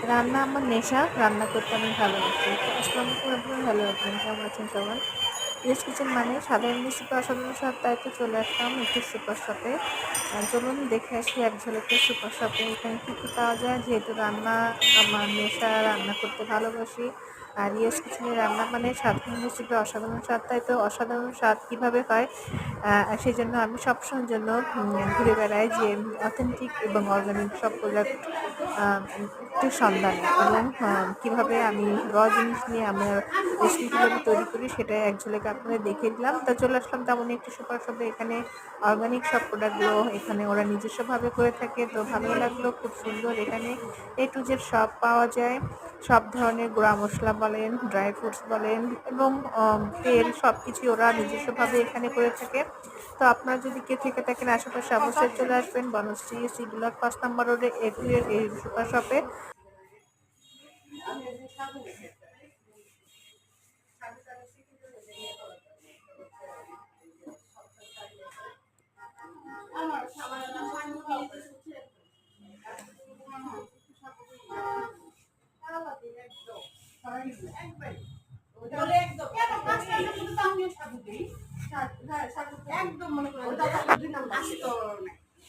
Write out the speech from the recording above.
রান্না আমার নেশা, রান্না করতে আমি ভালোবাসি। তো আসসালামু আলাইকুম এভরিওয়ান, হ্যালো এভরিওয়ান, কেমন আছেন সবাই? ইয়েস কিচেন মানে সাধারণ রেসিপি অসাধারণ স্বাদ, তাই তো চলে আসলাম একটু সুপার শপে। চলুন দেখে আসি এক ঝলকে সুপার শপে এখানে কী কী পাওয়া যায়। যেহেতু রান্না আমার নেশা, রান্না করতে ভালোবাসি। আর ইয়েস কিচেনে রান্না মানে সাধারণ রেসিপি অসাধারণ স্বাদ, তাই তো অসাধারণ স্বাদ কীভাবে হয় সেই জন্য আমি সবসময়ের জন্য ঘুরে বেড়াই যে অথেন্টিক এবং অর্গানিক সব প্রোডাক্ট একটু সন্ধানে, এবং কীভাবে আমি র জিনিস নিয়ে আমার রেসিপি কীভাবে তৈরি করি সেটা এক ঝলকে আপনাদের দেখিয়ে দিলাম। তা চলে আসলাম তেমনই একটি সুপার শপে। এখানে অর্গানিক সব প্রোডাক্টগুলো এখানে ওরা নিজস্বভাবে করে থাকে, তো ভালোই লাগলো, খুব সুন্দর। এখানে এ টু জেড সব পাওয়া যায়, সব ধরনের গুঁড়া মশলা বলেন, ড্রাই ফ্রুটস বলেন, এবং তেল সব কিছুই ওরা নিজস্বভাবে এখানে করে থাকে। তো আপনারা যদি কে থেকে থাকেন আশেপাশে অবশ্যই চলে আসবেন বনশ্রী সি ব্লক 5 নম্বর রোডে এপ্রিলের এই সুপার শপে। একদম মনে করেন